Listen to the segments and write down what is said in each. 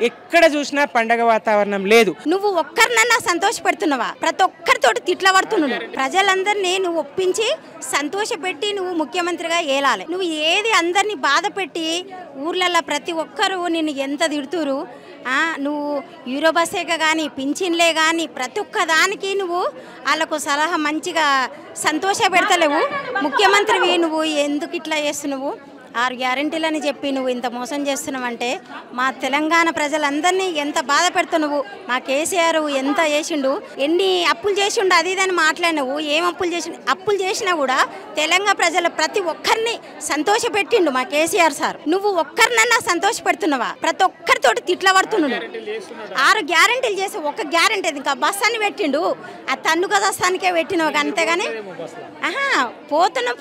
ఎక్కడ చూసినా పండగ వాతావరణం లేదు. నువ్వు ఒక్కరినన్నా సంతోషపెడుతున్నావా? ప్రతి ఒక్కరితోటి తిట్ల పడుతున్నావు. ప్రజలందరినీ నువ్వు ఒప్పించి సంతోషపెట్టి నువ్వు ముఖ్యమంత్రిగా ఏలాలి. నువ్వు ఏది అందరినీ బాధ పెట్టి ఊర్లలో ప్రతి ఒక్కరు నిన్ను ఎంత తిడుతురు. నువ్వు యూరో బస్సే కానీ పింఛన్లే కానీ ప్రతి ఒక్క దానికి నువ్వు వాళ్ళకు సలహా మంచిగా సంతోష పెడతలేవు. ముఖ్యమంత్రివి నువ్వు ఎందుకు ఇట్లా చేస్తున్నావు? 6 గ్యారెంటీలని చెప్పి నువ్వు ఇంత మోసం చేస్తున్నావంటే మా తెలంగాణ ప్రజలందరినీ ఎంత బాధ పెడుతున్నావు. మా కేసీఆర్ ఎంత చేసిండు, ఎన్ని అప్పులు చేసిండు, అది ఇదని మాట్లాడినవు. ఏం అప్పులు చేసినా కూడా తెలంగాణ ప్రజలు ప్రతి ఒక్కరిని సంతోషపెట్టిండు మా కేసీఆర్ సార్. నువ్వు ఒక్కరినన్నా సంతోష పెడుతున్నావా? ప్రతి ఒక్కరితోటి తిట్ల పడుతున్నావు. 6 గ్యారెంటీలు చేసి ఒక గ్యారెంటీ ఇంకా బస్ అని పెట్టిండు. ఆ తన్నుక దస్తానికే పెట్టినవు అంతేగాని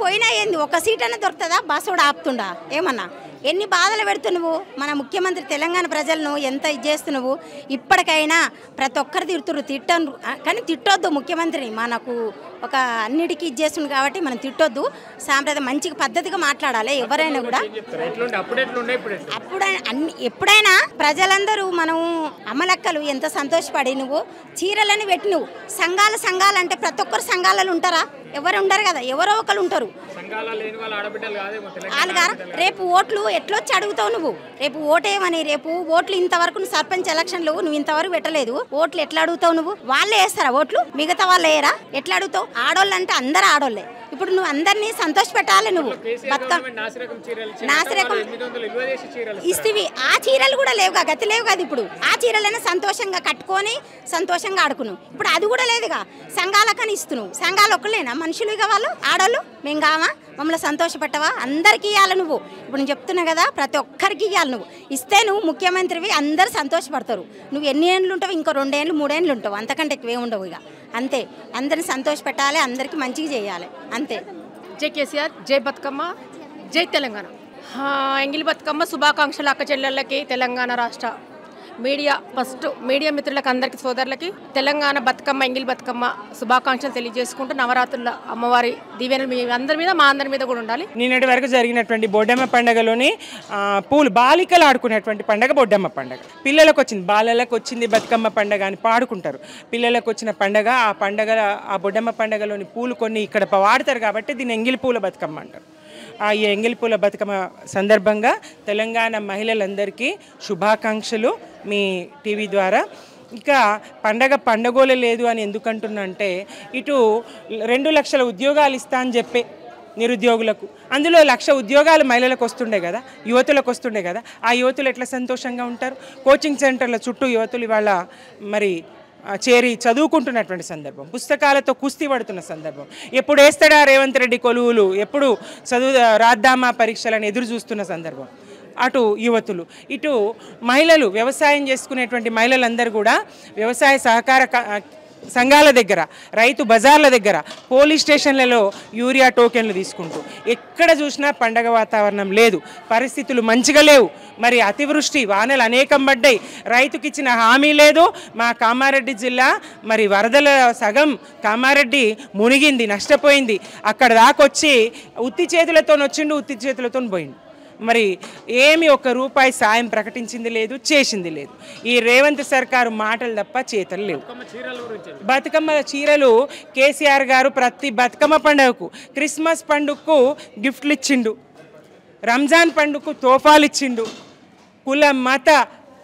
పోయినా ఏంది ఒక సీట్ అన్న దొరుకుతుందా? బస్సు కూడా ఆపుతుండ ఏమన్నా ఎన్ని బాధలు పెడుతున్నావు మన ముఖ్యమంత్రి. తెలంగాణ ప్రజలను ఎంత ఇది చేస్తున్నావు. ఇప్పటికైనా ప్రతి ఒక్కరు తిట్టను కానీ తిట్టొద్దు ముఖ్యమంత్రిని. మనకు ఒక అన్నిటికీ ఇది చేస్తుంది కాబట్టి మనం తిట్టొద్దు. సాంప్రదాయం మంచిగా పద్ధతిగా మాట్లాడాలి ఎవరైనా కూడా. ఎప్పుడైనా ప్రజలందరూ మనం అమలక్కలు ఎంత సంతోషపడి నువ్వు చీరలని పెట్టి నువ్వు సంఘాలు అంటే ప్రతి ఒక్కరు సంఘాలలో ఉంటారా? ఎవరు ఉండరు కదా, ఎవరో ఒకరు ఉంటారు. రేపు ఓట్లు ఎట్లొచ్చి అడుగుతావు నువ్వు? రేపు ఓటేమని రేపు ఓట్లు ఇంతవరకు నువ్వు సర్పంచ్ ఎలక్షన్లు నువ్వు ఇంతవరకు పెట్టలేదు. ఓట్లు ఎట్లా అడుగుతావు నువ్వు? వాళ్ళే వేస్తారా ఓట్లు? మిగతా వాళ్ళు వేయరా? ఎట్లా అడుగుతావు? ఆడోళ్ళు అంటే అందరు ఆడోళ్ళే. ఇప్పుడు నువ్వు అందరినీ సంతోష పెట్టాలి. నువ్వు నాసిరకం ఇస్తవి. ఆ చీరలు కూడా లేవుగా, గతి లేవు కదా. ఇప్పుడు ఆ చీరలైనా సంతోషంగా కట్టుకొని సంతోషంగా ఆడుకును. ఇప్పుడు అది కూడా లేదుగా. సంఘాలకని ఇస్తున్నావు. సంఘాలు ఒక్కలేనా మనుషులు? ఇక వాళ్ళు ఆడోళ్ళు మేము కావా? మమ్మల్ని సంతోషపెట్టవా? అందరికీ ఇవ్వాలి నువ్వు. ఇప్పుడు నేను చెప్తున్నా కదా, ప్రతి ఒక్కరికి ఇవ్వాలి నువ్వు. ఇస్తే నువ్వు ముఖ్యమంత్రివి, అందరు సంతోషపడతారు. నువ్వు ఎన్ని ఏళ్ళు ఉంటావు? ఇంకో 2 ఏళ్ళు 3 ఏళ్ళు ఉంటావు, అంతకంటే ఎక్కువే ఉండవు. ఇక అంతే. అందరిని సంతోషపెట్టాలి, అందరికీ మంచిగా చేయాలి అంతే. జై కేసీఆర్, జై బతుకమ్మ, జై తెలంగాణ. ఎంగిలి బతుకమ్మ శుభాకాంక్షలు అక్క చెల్లెళ్ళకి, తెలంగాణ రాష్ట్ర మీడియా మిత్రులకు అందరికీ సోదరులకి తెలంగాణ బతుకమ్మ ఎంగిలి బతుకమ్మ శుభాకాంక్షలు తెలియజేసుకుంటూ నవరాత్రుల అమ్మవారి దీవెనలు మీ అందరి మీద మా అందరి మీద కూడా ఉండాలి. నిన్నటి వరకు జరిగినటువంటి బొడ్డమ్మ పండుగలోని బాలికలు ఆడుకునేటువంటి పండుగ బొడ్డమ్మ పండుగ. పిల్లలకు వచ్చింది, బాలలకు వచ్చింది బతుకమ్మ పండుగ అని పాడుకుంటారు. పిల్లలకు వచ్చిన పండుగ ఆ బొడ్డమ్మ పండుగలోని పూలు కొన్ని ఇక్కడ వాడతారు కాబట్టి దీన్ని ఎంగిలి పూల బతుకమ్మ అంటారు. ఈ ఎంగిలి పూల బతుకమ్మ సందర్భంగా తెలంగాణ మహిళలందరికీ శుభాకాంక్షలు మీ టీవీ ద్వారా. ఇక పండగోలే లేదు అని ఎందుకంటున్నా అంటే, ఇటు 2 లక్షల ఉద్యోగాలు ఇస్తా అని చెప్పే నిరుద్యోగులకు, అందులో 1,00,000 ఉద్యోగాలు మహిళలకు వస్తుండే కదా, యువతులకు వస్తుండే కదా. ఆ యువతులు ఎట్లా సంతోషంగా ఉంటారు? కోచింగ్ సెంటర్ల చుట్టూ యువతులు ఇవాళ మరి చేరి చదువుకుంటున్నటువంటి సందర్భం, పుస్తకాలతో కుస్తీ పడుతున్న సందర్భం. ఎప్పుడు వేస్తాడా రేవంత్ రెడ్డి కొలువులు, ఎప్పుడు రాద్దామా పరీక్షలను ఎదురు చూస్తున్న సందర్భం. అటు యువతులు, ఇటు మహిళలు, వ్యవసాయం చేసుకునేటువంటి మహిళలందరూ కూడా వ్యవసాయ సహకార సంఘాల దగ్గర, రైతు బజార్ల దగ్గర, పోలీస్ స్టేషన్లలో యూరియా టోకెన్లు తీసుకుంటూ ఎక్కడ చూసినా పండగ వాతావరణం లేదు. పరిస్థితులు మంచిగా లేవు. మరి అతివృష్టి, వానలు అనేకం పడ్డాయి. రైతుకి ఇచ్చిన హామీ లేదు. మా కామారెడ్డి జిల్లా మరి వరదల సగం కామారెడ్డి మునిగింది, నష్టపోయింది. అక్కడ దాకొచ్చి ఉత్తి చేతులతో వచ్చిండు, ఉత్తి చేతులతో పోయిండు. మరి ఏమి ₹1 సాయం ప్రకటించింది లేదు, చేసింది లేదు. ఈ రేవంత్ సర్కారు మాటలు తప్ప చేతలు లేవు. బతుకమ్మ చీరలు కేసీఆర్ గారు ప్రతి బతుకమ్మ పండుగకు, క్రిస్మస్ పండుగకు గిఫ్ట్లు ఇచ్చిండు, రంజాన్ పండుగకు తోఫాలు ఇచ్చిండు. కుల మత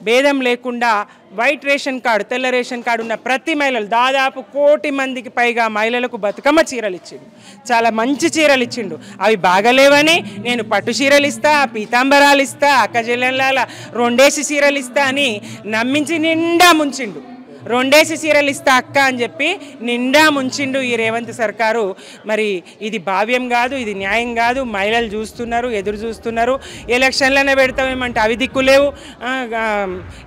భేదం లేకుండా వైట్ రేషన్ కార్డు, తెల్ల రేషన్ కార్డు ఉన్న ప్రతి మహిళలు, దాదాపు 1 కోటి మందికి పైగా మహిళలకు బతుకమ్మ చీరలు ఇచ్చిండు. చాలా మంచి చీరలు ఇచ్చిండు. అవి బాగలేవని నేను పట్టు చీరలు ఇస్తా, పీతాంబరాలు ఇస్తా, అక్కజెల్లెళ్ళ 2 చీరలు ఇస్తా అని నమ్మించి నిండా ముంచిండు. 2 చీరలు ఇస్తా అక్క అని చెప్పి నిండా ముంచిండు ఈ రేవంత్ సర్కారు. మరి ఇది భావ్యం కాదు, ఇది న్యాయం కాదు. మహిళలు చూస్తున్నారు, ఎదురు చూస్తున్నారు. ఎలక్షన్లనే పెడతామేమంటే అవి దిక్కులేవు.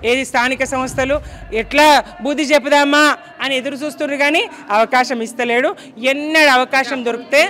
ఏది స్థానిక సంస్థలు ఎట్లా బుద్ధి చెప్పుదామా అని ఎదురు చూస్తున్నారు, కానీ అవకాశం ఇస్తలేడు. ఎన్నడూ అవకాశం దొరికితే